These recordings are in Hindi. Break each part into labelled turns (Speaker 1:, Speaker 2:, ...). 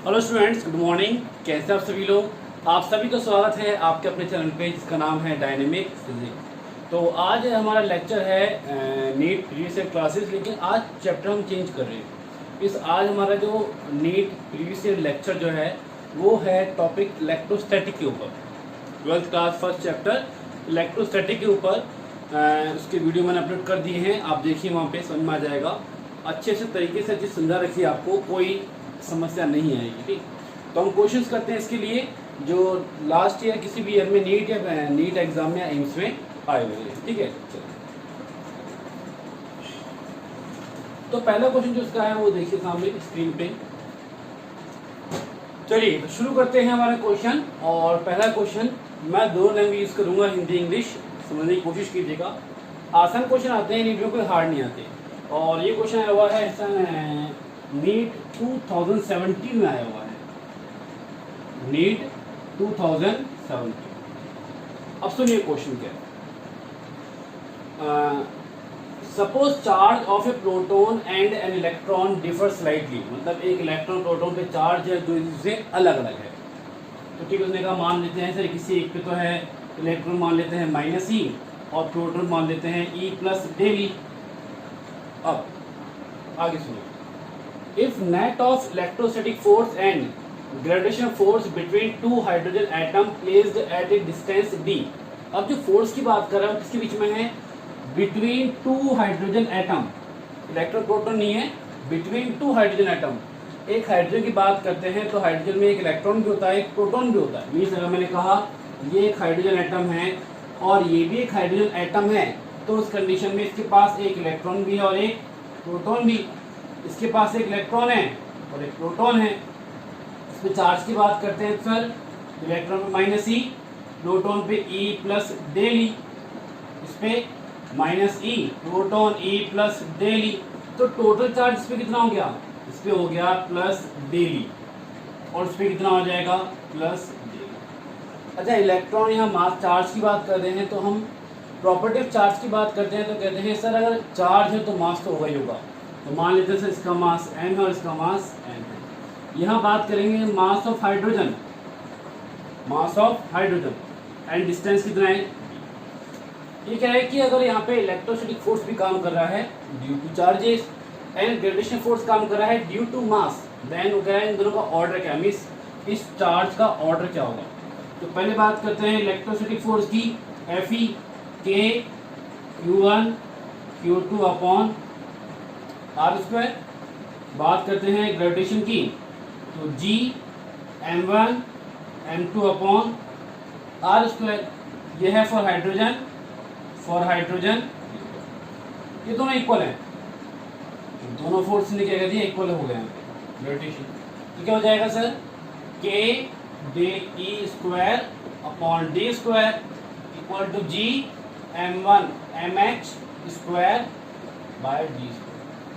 Speaker 1: Hello students, good morning. कैसे आप सभी लोग? आप सभी का स्वागत है आपके अपने चैनल पे जिसका नाम है डायनेमिक फिजिक्स। तो आज हमारा लेक्चर है नीट प्रीवियस ईयर क्लासेस, लेकिन आज चैप्टर हम चेंज कर रहे हैं। आज हमारा जो नीट प्रीवियस ईयर लेक्चर जो है वो है टॉपिक इलेक्ट्रोस्टैटिक के ऊपर। 12th class first chapter electrostatic के ऊपर उसके वीडियो मैंने अपलोड कर दिए हैं, आप देखिए, वहाँ पे समझ में आ जाएगा। अच्छे से तरीके से चीज़ समझा रखिए, आपको कोई समस्या नहीं आएगी। ठीक, तो हम कोशिश करते हैं इसके लिए जो लास्ट ईयर किसी भी ईयर में नीट या नीट एग्जाम में एम्स में आए हुए हैं। ठीक है, चलिए। तो पहला क्वेश्चन जो इसका है वो देखिए सामने स्क्रीन पे। चलिए तो शुरू करते हैं हमारा क्वेश्चन। और पहला क्वेश्चन मैं दो लैंग्वेज यूज करूंगा, हिंदी इंग्लिश, समझने की कोशिश कीजिएगा। आसान क्वेश्चन आते हैं, नीट में कोई हार्ड नहीं आते। और ये क्वेश्चन आया हुआ है नीट 2017 में आया हुआ है, नीट 2017। अब सुनिए क्वेश्चन क्या है। Suppose charge of A proton and an electron differ slightly, मतलब एक इलेक्ट्रॉन प्रोटॉन पे चार्ज है, दो से अलग अलग है। तो ठीक है, उसने कहा मान लेते हैं सर किसी एक पे तो है इलेक्ट्रॉन मान लेते हैं -e और प्रोटॉन मान लेते हैं E प्लस डेली। अब आगे सुनिए। If net of electrostatic force and gravitational force between two hydrogen atom placed at a distance d। अब जो फोर्स की बात कर रहा हूँ किसके बीच में है? Between two hydrogen atom, electron proton नहीं है, बिटवीन टू हाइड्रोजन एटम। एक हाइड्रोजन की बात करते हैं तो हाइड्रोजन में एक इलेक्ट्रॉन भी होता है, एक प्रोटॉन भी होता है। मीन्स अगर मैंने कहा ये एक हाइड्रोजन एटम है और ये भी एक हाइड्रोजन एटम है, तो उस कंडीशन में इसके पास एक इलेक्ट्रॉन भी है और एक प्रोटॉन भी। इसके पास एक इलेक्ट्रॉन है और एक प्रोटॉन है। इस पे चार्ज की बात करते हैं सर, इलेक्ट्रॉन पे -e, प्रोटॉन पे E प्लस डेली। इस पे -e, proton E plus daily. तो टोटल चार्ज इस पे कितना हो गया? इस पे हो गया प्लस डेली, और इस पे कितना हो जाएगा? Plus daily. अच्छा, इलेक्ट्रॉन यहाँ मास चार्ज की बात कर रहे हैं तो हम प्रॉपर्टी ऑफ चार्ज की बात करते हैं तो कहते हैं सर अगर चार्ज है तो मास तो होगा ही होगा। तो मान लेते हैं सर इसका मास m है और इसका मास n है। यहाँ बात करेंगे mass of hydrogen, mass of hydrogen and distance कितना है? ये क्या है कि अगर यहाँ पे इलेक्ट्रोस्टैटिक फोर्स भी काम कर रहा है due two charges and gravitational force काम कर रहा है ड्यू टू मास, देन वो क्या है, इन दोनों का ऑर्डर क्या है, मींस इस चार्ज का ऑर्डर क्या होगा। तो पहले बात करते हैं इलेक्ट्रोस्टैटिक फोर्स की, Fe K Q1 Q2 upon R²। बात करते हैं ग्रेविटेशन की तो G m1 m2 upon R²। ये है फॉर हाइड्रोजन, ये दोनों इक्वल हैं, दोनों फोर्स ने क्या कर दिया, इक्वल हो गए हैं ग्रेविटेशन। तो क्या हो जाएगा sir, K del E square upon D square equal to G m1 mh square by D square.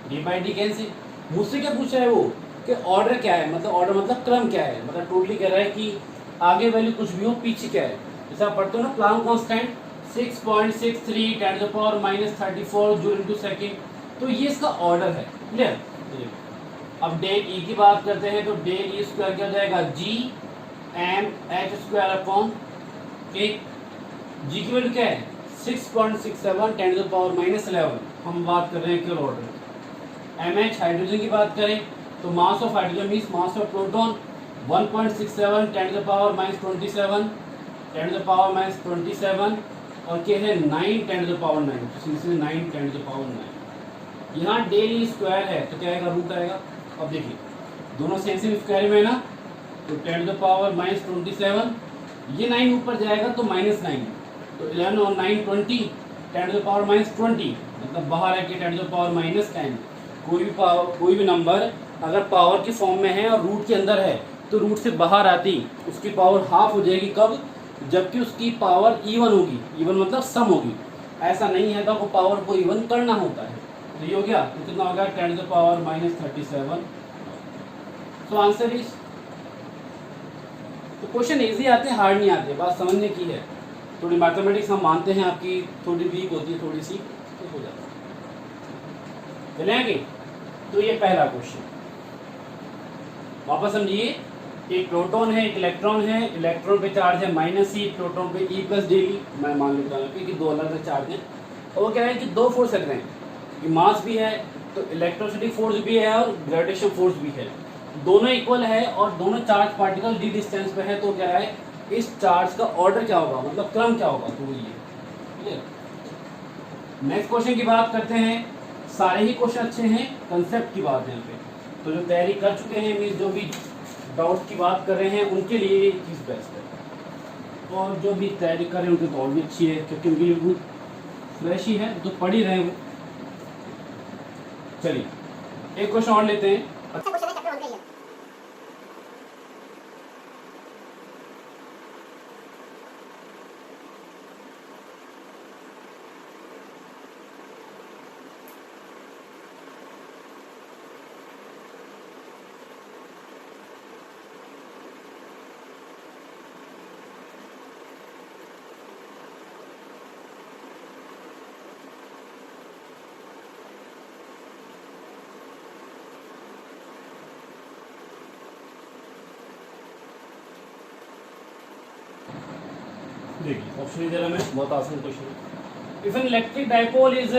Speaker 1: D by D cancel. मुझसे क्या पूछा है वो कि ऑर्डर क्या है, मतलब ऑर्डर मतलब क्रम क्या है, मतलब टोटली कह रहा है कि आगे वैल्यू कुछ भी हो पीछे क्या है। जैसे आप पढ़ते हो ना Planck constant 6.63 10⁻34 joule into second, तो ये इसका ऑर्डर है। क्लियर? अब डेल ई की बात करते हैं तो डेल ई स्क्वायर क्या हो जाएगा, G M H square upon एक, जी की वैल्यू क्या है 6.67 10⁻11। हम बात कर रहे हैं केवल ऑर्डर। MH हाइड्रोजन की बात करें तो mass of hydrogen means mass of proton 1.67 10⁻27 10⁻27 और क्या है 9 10⁻9, तो 9 10⁻9। यहाँ डेल ई स्क्वायर है तो क्या आएगा, रूट आएगा। अब देखिए दोनों सेम स्क्वायर में है ना, तो 10⁻27, ये 9 ऊपर जाएगा तो -9, तो 11 और 9 20 10⁻20, मतलब बाहर है कि 10⁻10। कोई भी नंबर अगर पावर की फॉर्म में है और रूट के अंदर है तो रूट से बाहर आती उसकी पावर हाफ हो जाएगी। कब? जबकि उसकी पावर इवन होगी, इवन मतलब सम होगी। ऐसा नहीं है तो आपको पावर को इवन करना होता है। तो ये हो गया, तो कितना होगा 10⁻37। सो आंसर इज, तो क्वेश्चन इजी आते हैं, हार्ड नहीं आते, बात समझने की है। थोड़ी मैथमेटिक्स हम मानते हैं आपकी थोड़ी वीक होती है, थोड़ी सी तो हो जाता है। चलेंगे तो ये पहला क्वेश्चन। वापस समझिए, एक प्रोटॉन है, एक इलेक्ट्रॉन है, इलेक्ट्रॉन पे चार्ज है -e, प्रोटॉन पे E+Dv, मैं मान लेता हूँ कि दो अलग अलग चार्ज हैं। और वो कह रहे हैं कि दो फोर्स लग रहे हैं, कि मास भी है तो इलेक्ट्रोस्टैटिक फोर्स भी है और ग्रेविटेशन फोर्स भी है, दोनों इक्वल है और दोनों चार्ज पार्टिकल डी डिस्टेंस पे है। तो क्या है, इस चार्ज का ऑर्डर क्या होगा, मतलब क्रम क्या होगा, तो ये क्लियर। नेक्स्ट क्वेश्चन की बात करते हैं। सारे ही क्वेश्चन अच्छे हैं, कंसेप्ट की बात है यहाँ पे। तो जो तैयारी कर चुके हैं, मीन्स जो भी डाउट की बात कर रहे हैं, उनके लिए ये चीज़ बेस्ट है। और जो भी तैयारी कर रहे हैं उनकी तो और भी अच्छी है, क्योंकि उनके लिए बिल्कुल फ्रेश ही है, तो पढ़ ही रहे हैं वो। चलिए एक क्वेश्चन और लेते हैं। अच्छा क्वेश्चन है, चैप्टर 1 का ही है। देखिए ऑप्शन दे रहा मैं, बहुत आसान क्वेश्चन है। If an electric dipole is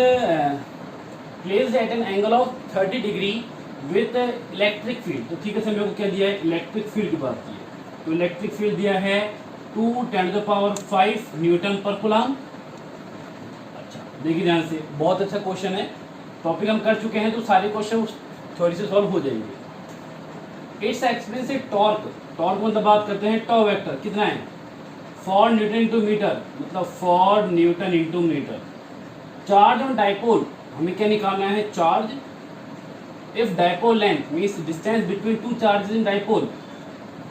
Speaker 1: placed at an angle of 30 degree with electric field, तो ठीक है सर, मेरे को क्या दिया है, इलेक्ट्रिक फील्ड की बात की है। तो इलेक्ट्रिक फील्ड दिया है 2 × 10⁵ न्यूटन पर कूलम। अच्छा देखिए ध्यान से, बहुत अच्छा क्वेश्चन है, टॉपिक हम कर चुके हैं, तो सारे क्वेश्चन थोड़ी से सॉल्व हो जाएंगे। इट्स एक्सप्रेस टॉर्क, टॉर्क मतलब बात करते हैं टॉ वेक्टर कितना है, 4 न्यूटन इंटू मीटर, मतलब 4 newton into metre. Charge on dipole, हमें क्या निकालना है, charge. If dipole length means distance between two charges in dipole,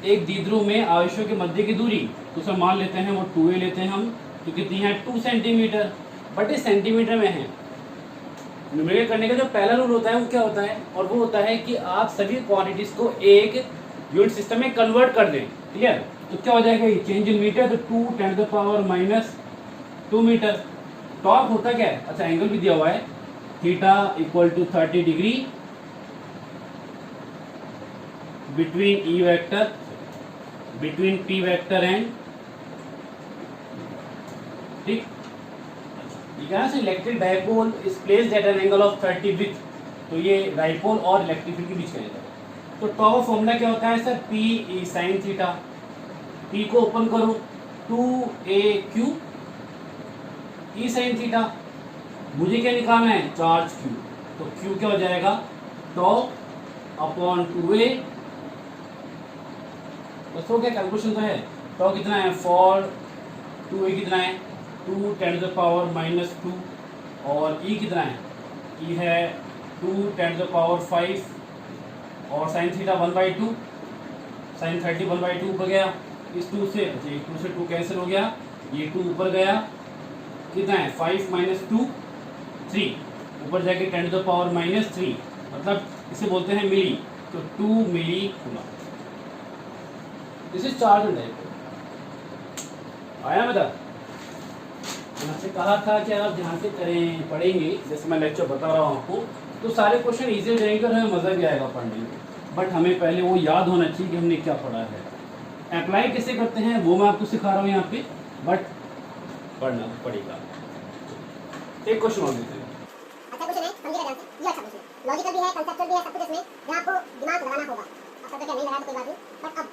Speaker 1: एक द्विध्रुव में आवेशों के मध्य की दूरी, तो सर मान लेते हैं वो 2a लेते हैं हम, तो कितनी है 2 सेंटीमीटर, बट इस सेंटीमीटर में है। न्यूमेरिकल करने का जो पहला रूल होता है वो क्या होता है, और वो होता है कि आप सभी क्वांटिटीज को एक यूनिट सिस्टम में कन्वर्ट कर दें, क्लियर। तो क्या हो जाएगा, ये चेंज इन मीटर, तो 2 × 10⁻² मीटर। टॉर्क होता क्या है, अच्छा एंगल भी दिया हुआ है, theta = 30 degree between E vector, between P vector and, ठीक। Electric dipole is placed at an angle of 30 with, तो ये डाइपोल और इलेक्ट्रिक फील्ड के बीच का एंगल। तो टॉ का फॉर्मूला क्या होता है sir, P sin theta. P को ओपन करो, 2AQ E sin थीटा। मुझे क्या निकालना है, चार्ज Q, तो Q क्या हो जाएगा, टॉ अपॉन 2A, बस हो गया, कैलकुलेशन तो है। टॉ कितना है 4, 2A कितना है 2 × 10⁻² और E कितना है, E है 2 × 10⁵, और साइन थीटा 1/2, साइन 30 1/2 ऊपर गया, इस 2 से, अच्छा 2 से 2 कैंसिल हो गया, ये 2 ऊपर गया, कितना है 5 - 2 3, ऊपर जाके 10⁻³ मतलब इसे बोलते हैं मिली, तो 2 milli coulomb. This is charge on dipole. आया मतलब, मैंने आपसे कहा था कि आप ध्यान से करें, पढ़ेंगे, जैसे मैं लेक्चर बता रहा हूँ आपको, तो सारे क्वेश्चन इजी हो जाएंगे और हमें मज़ा भी आएगा पढ़ने में। बट हमें पहले वो याद होना चाहिए कि हमने क्या पढ़ा है। अप्लाई कैसे करते हैं वो मैं आपको सिखा रहा हूँ यहाँ पे, बट पढ़ना पड़ेगा। एक क्वेश्चन और देते हैं।
Speaker 2: अच्छा क्वेश्चन है, समझिएगा ध्यान से, ये अच्छा क्वेश्चन है, लॉजिकल भी है, कंसेप्चुअल भी है, सब कुछ इसमें, जहाँ आपको दिमाग लगाना होगा। अब तक क्या नहीं लगाया तो कोई बात नहीं, बट अब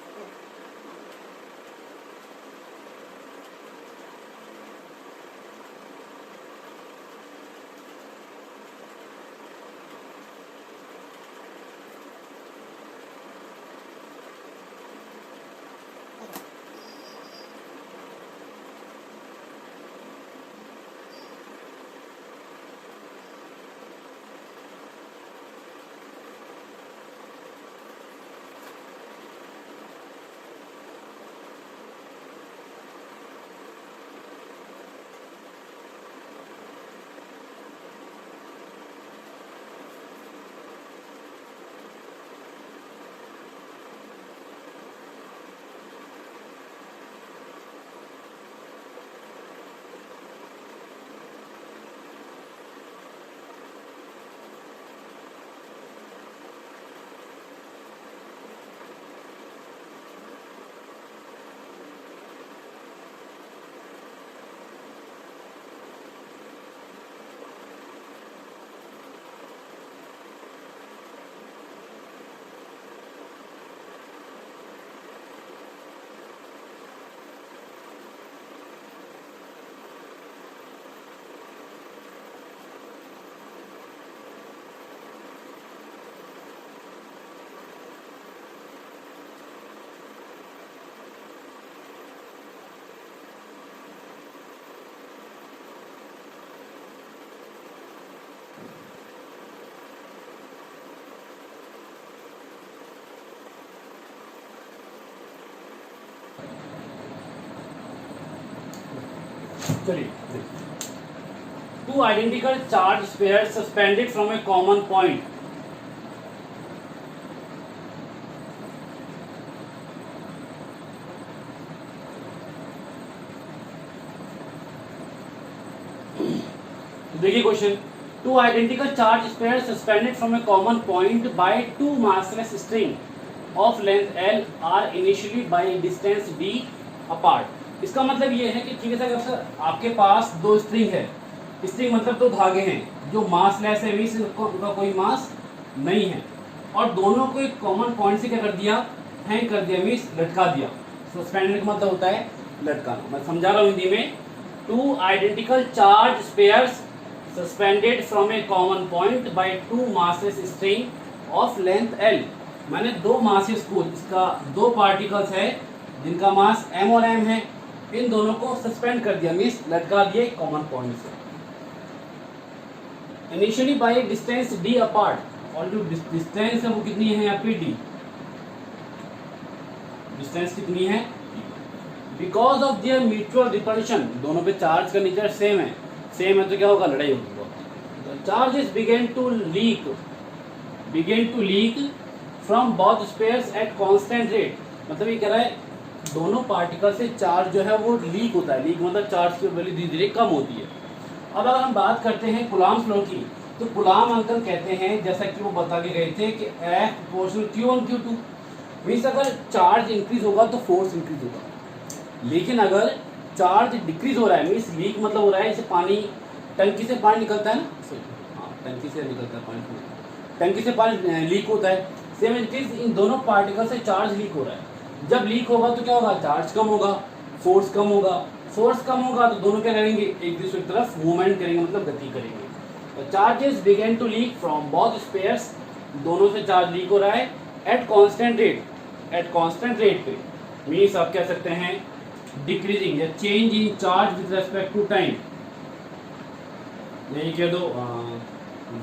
Speaker 1: चलिए, two identical charge sphere suspended from a common point, देखिए question, two identical charge sphere suspended from a common point by two massless string of length l are initially by distance d apart. इसका मतलब ये है कि ठीक है सर, आपके पास दो स्ट्रिंग है, स्ट्रिंग मतलब दो धागे हैं जो मासलेस है, मींस उनका कोई मास नहीं है, और दोनों को एक कॉमन पॉइंट से क्या कर दिया, हैंग कर दिया, मींस लटका दिया। सस्पेंडेड का मतलब होता है लटकाना। मैं समझा रहा हूँ हिंदी में, two identical charge spheres suspended from a common point by two masses string of length l। मैंने दो मासेस को, इसका दो पार्टिकल्स है जिनका मास m और m है, इन दोनों को सस्पेंड कर दिया, मींस लटका दिए कॉमन पॉइंट से, initially by distance d apart. और जो डिस्टेंस है वो कितनी है यहाँ पे d, डिस्टेंस कितनी है, because of their mutual repulsion, दोनों पे चार्ज का नेचर सेम है, सेम है तो क्या होगा, लड़ाई होगी। Charges begin to leak from both spheres at constant rate. मतलब ये कह रहा है दोनों पार्टिकल से चार्ज जो है वो लीक होता है, लीक मतलब चार्ज की वैल्यू धीरे धीरे कम होती है। अब अगर हम बात करते हैं कूलॉम्स लॉ की, तो कूलॉम अंकल कहते हैं, जैसा कि वो बता के गए थे, कि F proportional Q1 Q2, means अगर चार्ज इंक्रीज होगा तो फोर्स इंक्रीज होगा, लेकिन अगर चार्ज डिक्रीज हो रहा है, मीन्स लीक मतलब हो रहा है, जैसे पानी, टंकी से पानी निकलता है ना, हाँ टंकी से निकलता है पानी, टंकी से पानी लीक होता है, सेम इंक्रीज इन दोनों पार्टिकल से चार्ज लीक हो रहा है। जब लीक होगा तो क्या होगा, चार्ज कम होगा, फोर्स कम होगा, फोर्स कम होगा तो दोनों क्या करेंगे, एक दूसरे की तरफ मूवमेंट करेंगे, मतलब गति करेंगे। तो charges begin to leak from both spheres, दोनों से चार्ज लीक हो रहा है at constant rate, at constant rate पे, मीन्स आप कह सकते हैं डिक्रीजिंग या change in charge with respect to time, यही कह दो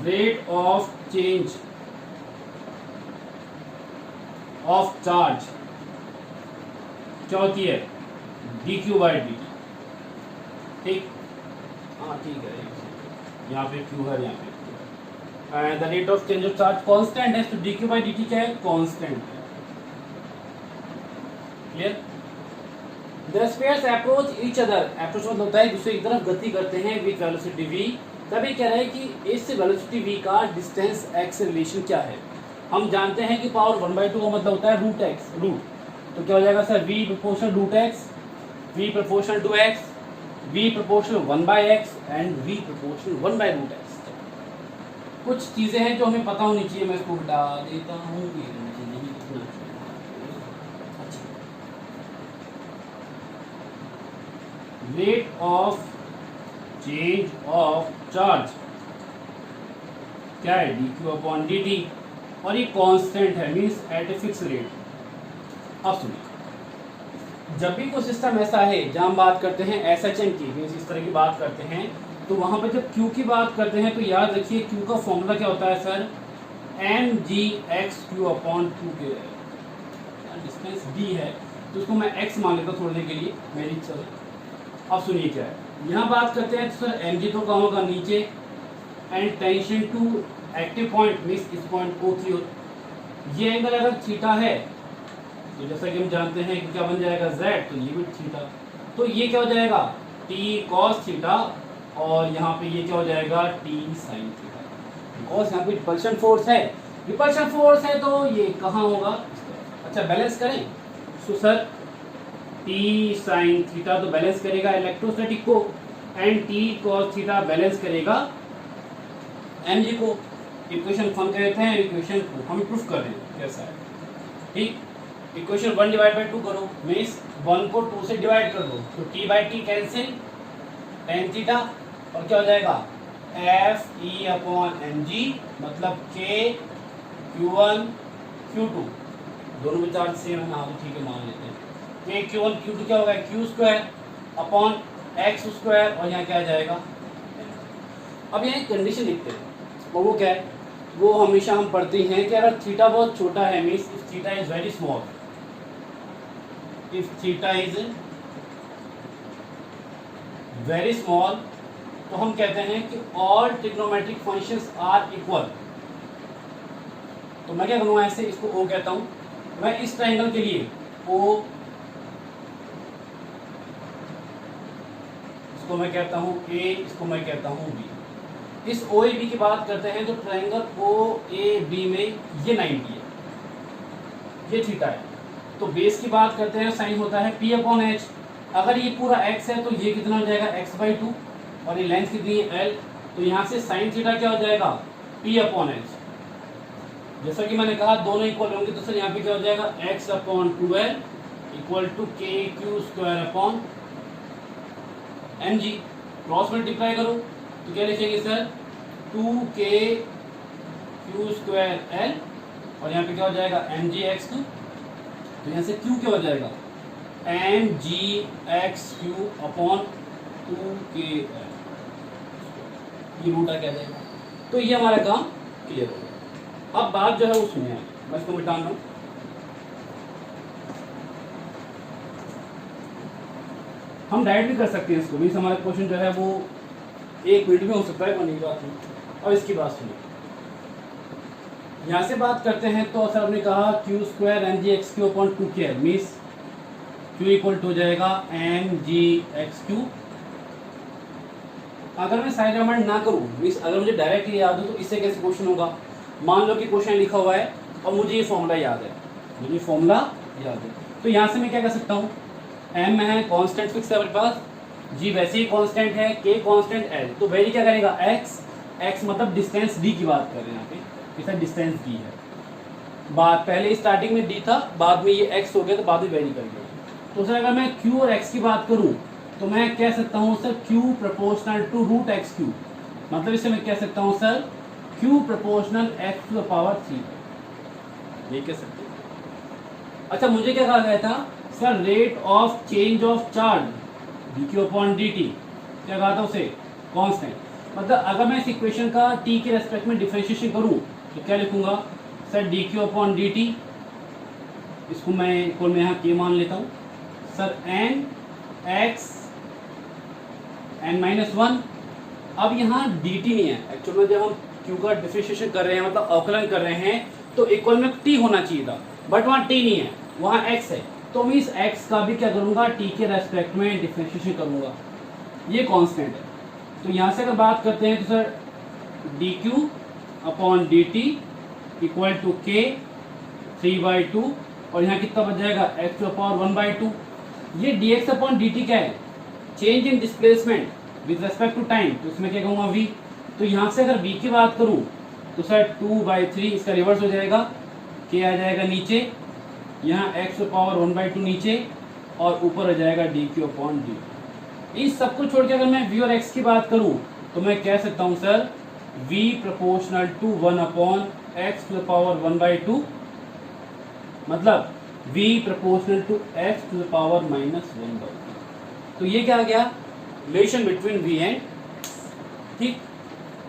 Speaker 1: rate of change of charge क्या होती है, dq बाई dt। ठीक, हाँ ठीक है, यहाँ पे q है, यहाँ पे the rate of change of charge constant है, तो dq बाई dt क्या है, कांस्टेंट है। Clear? The spheres approach each other, approach मतलब होता है दूसरे की तरफ गति करते हैं विद वेलोसिटी v। तभी कह रहे हैं कि इस वेलोसिटी v का डिस्टेंस x से रिलेशन क्या है। हम जानते हैं कि पावर 1/2 का मतलब होता है रूट x, रूट, तो क्या हो जाएगा sir, v proportional root x, v proportional to x, v proportional 1/x and v proportional 1/रूट x। कुछ चीजें हैं जो हमें पता होनी चाहिए, मैं इसको बता देता हूँ, rate of change of charge क्या है, dq अपॉन dt, और ये कांस्टेंट है, means at a fix rate. अब सुनिए, जब भी कोई सिस्टम ऐसा है जहां हम बात करते हैं SHM की, मींस इस तरह की बात करते हैं, तो वहां पर जब Q की बात करते हैं तो याद रखिए Q का फॉर्मूला क्या होता है सर, mgxq अपॉन q के, डिस्टेंस d है तो उसको मैं x मान लेता हूँ थोड़ी देर के लिए, मेरी इच्छा है। अब सुनिए क्या है, यहाँ बात करते हैं तो सर mg तो कहाँ होगा, नीचे, and tension to active point means इस पॉइंट को की ओर, ये एंगल अगर थीटा है तो जैसा कि हम जानते हैं कि क्या बन जाएगा z, तो ये भी थीटा, तो ये क्या हो जाएगा t cos थीटा, और यहाँ पे ये क्या हो जाएगा t sin थीटा, बिकॉज यहाँ पे रिपल्शन फोर्स है, रिपल्शन फोर्स है तो ये कहाँ होगा, अच्छा बैलेंस करें तो सर t sin थीटा तो बैलेंस करेगा इलेक्ट्रोस्टैटिक को, and t cos theta balance करेगा mg को। इक्वेशन फन कहते हैं, इक्वेशन को हम प्रूफ कर रहे हैं कैसा है। ठीक, इक्वेशन 1 डिवाइड बाई 2 करो, मीन्स 1 को 2 से डिवाइड कर दो, तो t by T cancel, tan theta, और क्या हो जाएगा F E upon M G, मतलब k q1 q2, दोनों में चार्ज सेम है ना, ठीक है मान लेते हैं, k q1 q2 क्या होगा, q square upon x square, और यहाँ क्या आ जाएगा। अब यहाँ एक कंडीशन लिखते हैं, वो क्या है, वो हमेशा हम पढ़ते हैं कि अगर थीटा बहुत छोटा है, means if theta is very small, if theta is very small, तो हम कहते हैं कि all trigonometric functions are equal. तो मैं क्या करूँगा, ऐसे इसको ओ कहता हूँ। मैं इस ट्रायंगल के लिए ओ, इसको मैं कहता हूँ ए, इसको मैं कहता हूँ बी। इस ओ ए बी की बात करते हैं तो ट्रायंगल ओ ए बी में ये 90 है, ये थीटा है। तो बेस की बात करते हैं, साइन होता है पी अपॉन एच। अगर ये पूरा एक्स है तो ये कितना हो जाएगा x/2, और ये लेंथ कितनी है l, तो यहाँ से साइन थीटा क्या हो जाएगा p अपॉन एच। जैसा कि मैंने कहा दोनों इक्वल होंगे तो सर यहाँ पे क्या हो जाएगा x/2l equal to kq² upon mg। Cross multiply करो तो क्या लिखेंगे सर 2kq²l, और यहाँ पे क्या हो जाएगा mgx2। तो यहाँ से q क्या हो जाएगा mgx3 अपॉन 2kl, ये रूट आ क्या जाएगा। तो ये हमारा काम क्लियर हो गया। अब बात जो है उसमें है, मैं इसको मिटा रहा हूँ। हम डायरेक्ट भी कर सकते हैं इसको, मीन्स हमारा क्वेश्चन जो है वो 1 मिनट में हो सकता है, बनी बात नहीं। अब इसकी बात सुनिए, यहाँ से बात करते हैं तो सर हमने कहा q² mgx3 upon 2kl, means q equal to हो जाएगा mgx3। अगर मैं साइड अमेंड ना करूँ, मीन्स अगर मुझे डायरेक्टली याद हो तो इससे कैसे क्वेश्चन होगा। मान लो कि क्वेश्चन लिखा हुआ है और मुझे ये फॉर्मूला याद है, मुझे फॉर्मूला याद है, तो यहाँ से मैं क्या कर सकता हूँ, m है कांस्टेंट फिक्स है हमारे पास, g वैसे ही कांस्टेंट है, k कांस्टेंट, l तो वैरी क्या करेगा x मतलब डिस्टेंस d की बात कर रहे हैं यहाँ पे, इसका डिस्टेंस d है। बात पहले स्टार्टिंग में d था, बाद में ये x हो गया तो बाद में वेरी कर गया। तो सर अगर मैं q और x की बात करूँ तो मैं कह सकता हूँ sir q proportional to root x3, मतलब इससे मैं कह सकता हूँ sir q proportional x to the power 3, ये कह सकते हैं। अच्छा मुझे क्या कहा गया था sir, rate of change of charge dq upon dt, क्या कहा था उसे कांस्टेंट। मतलब अगर मैं इस इक्वेशन का t के रेस्पेक्ट में डिफरेंशिएशन करूँ तो क्या लिखूंगा सर dq अपॉन dt, इसको मैं इक्वल में यहाँ k मान लेता हूँ सर n x n-1। अब यहाँ dt नहीं है एक्चुअल में, जब हम q का डिफरेंशिएशन कर रहे हैं मतलब अवकलन कर रहे हैं तो इक्वल में t होना चाहिए था, बट वहाँ t नहीं है, वहाँ x है। तो मैं इस x का भी क्या करूँगा t के रेस्पेक्ट में डिफरेंशिएशन करूँगा, ये कांस्टेंट है। तो यहाँ से अगर बात करते हैं तो sir dq upon dt equal to k 3/2, और यहाँ कितना बच जाएगा x टू पावर 1/2। ये dx अपॉन dt क्या है, change in displacement with respect to time, तो इसमें क्या कहूँगा v। तो यहाँ से अगर v की बात करूँ तो सर 2/3, इसका रिवर्स हो जाएगा, k आ जाएगा नीचे, यहाँ x टू पावर 1/2 नीचे, और ऊपर हो जाएगा dq अपॉन dt। इस सब को छोड़ के अगर मैं v और x की बात करूँ तो मैं कह सकता हूँ sir v proportional to 1 upon x to the power 1/2, मतलब v proportional to x to the power -1/2। तो ये क्या आ गया रिलेशन बिटवीन v एंड, ठीक।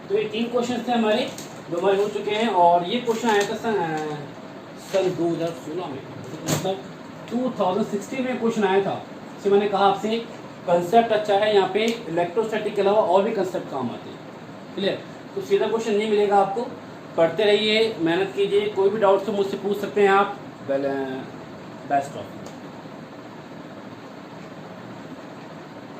Speaker 1: तो ये 3 क्वेश्चन थे हमारे जो हमारे हो चुके हैं, और ये क्वेश्चन आया था सन 2016 में, मतलब 2016 में क्वेश्चन आया था। इसे मैंने कहा आपसे कंसेप्ट अच्छा है, यहाँ पे इलेक्ट्रोस्टैटिक के अलावा और भी कंसेप्ट काम आते हैं, क्लियर। तो सीधा क्वेश्चन नहीं मिलेगा आपको, पढ़ते रहिए, मेहनत कीजिए, कोई भी डाउट तो मुझसे पूछ सकते हैं आप। Best of.